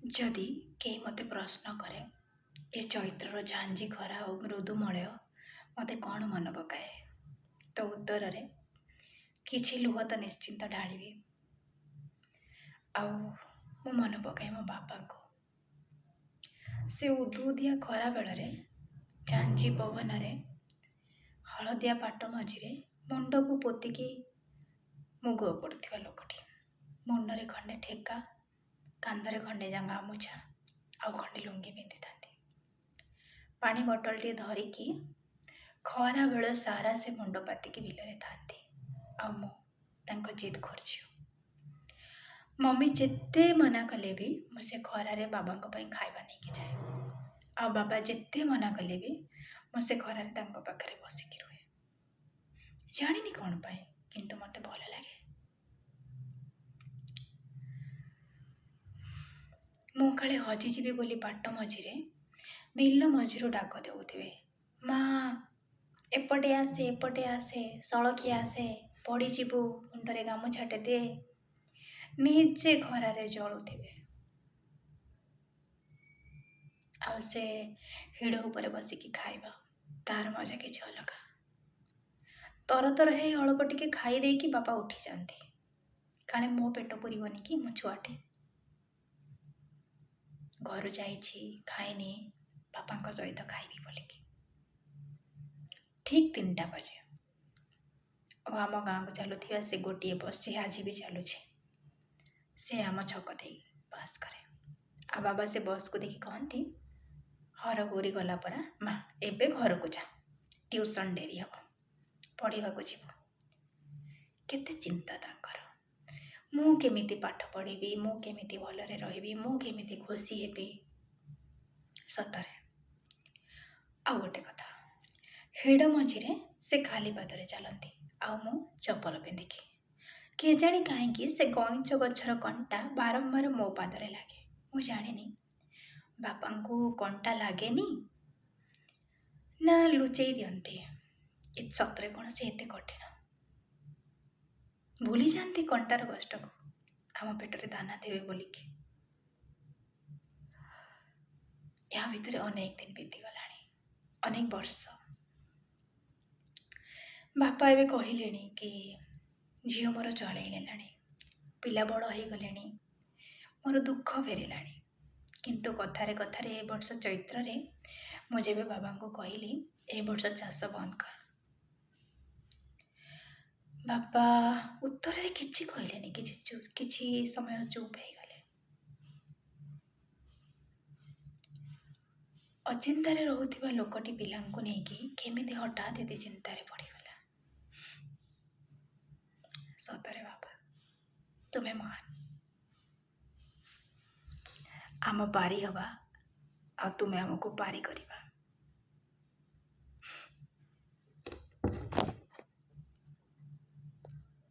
ଯଦି କେହି ମୋତେ ପ୍ରଶ୍ନ କରେ ଏ ଚୈତ୍ରର ଝାଞ୍ଜି ଖରା ଓ ମୃଦୁମଳୟ ମୋତେ କ'ଣ ମନେ ପକାଏ, ତ ଉତ୍ତରରେ କିଛି ଲୁହ ତ ନିଶ୍ଚିନ୍ତ ଢାଳିବି। ଆଉ ମୁଁ ମନେ ପକାଏ ମୋ ବାପାଙ୍କୁ। ସେ ଉଦୁଉଦିଆ ଖରା ବେଳରେ ଝାଞ୍ଜି ପବନରେ ହଳଦିଆ ପାଟ ମଝିରେ ମୁଣ୍ଡକୁ ପୋତିକି ମୁଗ ପଡ଼ୁଥିବା ଲୋକଟି। ମୁଣ୍ଡରେ ଖଣ୍ଡେ ଠେକା, କାନ୍ଧରେ ଖଣ୍ଡେ ଗାମୁଛା ଆଉ ଖଣ୍ଡେ ଲୁଙ୍ଗି ପିନ୍ଧିଥାନ୍ତି। ପାଣି ବଟଲଟିଏ ଧରିକି ଖରା ବେଳ ସାରା ସେ ମୁଣ୍ଡ ପାତିକି ବିଲରେ ଥାନ୍ତି। ଆଉ ମୁଁ ତାଙ୍କ ଜିଦ୍ ଖୋର୍ଝିଅ। ମମି ଯେତେ ମନା କଲେ ବି ମୁଁ ସେ ଖରାରେ ବାବାଙ୍କ ପାଇଁ ଖାଇବା ନେଇକି ଯାଏ। ଆଉ ବାବା ଯେତେ ମନା କଲେ ବି ମୁଁ ସେ ଖରାରେ ତାଙ୍କ ପାଖରେ ବସିକି ରୁହେ। ଜାଣିନି କ'ଣ ପାଇଁ, କିନ୍ତୁ ମୋତେ ଭଲ ଲାଗେ। ମୁଁ କାଳେ ହଜିଯିବି ବୋଲି ବାଟ ମଝିରେ ବିଲ ମଝିରୁ ଡାକ ଦେଉଥିବେ, ମା ଏପଟେ ଆସେ, ଏପଟେ ଆସେ, ସଳଖି ଆସେ, ପଡ଼ିଯିବୁ, ମୁଣ୍ଡରେ ଗାମୁଛାଟେ ଦେ। ନିଜେ ଖରାରେ ଜଳୁଥିବେ ଆଉ ସେ ହିଡ଼ ଉପରେ ବସିକି ଖାଇବା, ତାର ମଜା କିଛି ଅଲଗା। ତରତର ହେଇ ଅଳ୍ପ ଟିକେ ଖାଇ ଦେଇକି ବାପା ଉଠିଯାଆନ୍ତି, କାଳେ ମୋ ପେଟ ପୁରିବନି କି, ମୋ ଛୁଆଟେ ଘରୁ ଯାଇଛି, ଖାଇନି, ବାପାଙ୍କ ସହିତ ଖାଇବି ବୋଲିକି। ଠିକ୍ 3ଟା ବାଜେ ଆଉ ଆମ ଗାଁକୁ ଚାଲୁଥିବା ସେ ଗୋଟିଏ ବସ୍, ସେ ଆଜି ବି ଚାଲୁଛି। ସେ ଆମ ଛକ ଦେଇ ପାସ୍ କରେ। ଆଉ ବାବା ସେ ବସ୍କୁ ଦେଖି କହନ୍ତି, ହରଗୌରୀ ଗଲା ପରା, ମା ଏବେ ଘରକୁ ଯା, ଟ୍ୟୁସନ୍ ଡେରି ହେବ, ପଢ଼ିବାକୁ ଯିବୁ। କେତେ ଚିନ୍ତା ତାଙ୍କର। ମୁଁ କେମିତି ପାଠ ପଢ଼ିବି, ମୁଁ କେମିତି ଭଲରେ ରହିବି, ମୁଁ କେମିତି ଖୁସି ହେବି। ସତରେ। ଆଉ ଗୋଟେ କଥା, ହିଡ଼ ମଝିରେ ସେ ଖାଲି ପାଦରେ ଚାଲନ୍ତି ଆଉ ମୁଁ ଚପଲ ପିନ୍ଧିକି। କେଜାଣି କାହିଁକି ସେ କଇଁଚ ଗଛର କଣ୍ଟା ବାରମ୍ବାର ମୋ ପାଦରେ ଲାଗେ। ମୁଁ ଜାଣିନି ବାପାଙ୍କୁ କଣ୍ଟା ଲାଗେନି ନା ଲୁଚେଇ ଦିଅନ୍ତି। ସତରେ କ'ଣ ସେ ଏତେ କଠିନ? ଭୁଲିଯାଆନ୍ତି କଣ୍ଟାର କଷ୍ଟକୁ ଆମ ପେଟରେ ଦାନା ଦେବେ ବୋଲିକି। ଏହା ଭିତରେ ଅନେକ ଦିନ ବିତିଗଲାଣି, ଅନେକ ବର୍ଷ। ବାପା ଏବେ କହିଲେଣି କି ଝିଅ ମୋର ଚଳେଇ ନେଲାଣି, ପିଲା ବଡ଼ ହେଇଗଲେଣି, ମୋର ଦୁଃଖ ଫେରିଲାଣି। କିନ୍ତୁ କଥାରେ କଥାରେ ଏ ବର୍ଷ ଚୈତ୍ରରେ ମୁଁ ଯେବେ ବାବାଙ୍କୁ କହିଲି ଏ ବର୍ଷ ଚାଷ ବନ୍ଦ କର, ବାପା ଉତ୍ତରରେ କିଛି କହିଲେନି, କିଛି ସମୟ ଚୁପ୍ ହେଇଗଲେ। ଅଚିନ୍ତାରେ ରହୁଥିବା ଲୋକଟି ପିଲାଙ୍କୁ ନେଇକି କେମିତି ହଠାତ୍ ଏତେ ଚିନ୍ତାରେ ପଡ଼ିଗଲା। ସତରେ ବାବା, ତୁମେ ମହାନ। ଆମ ପାରି ହବା ଆଉ ତୁମେ ଆମକୁ ପାରି କରିବା।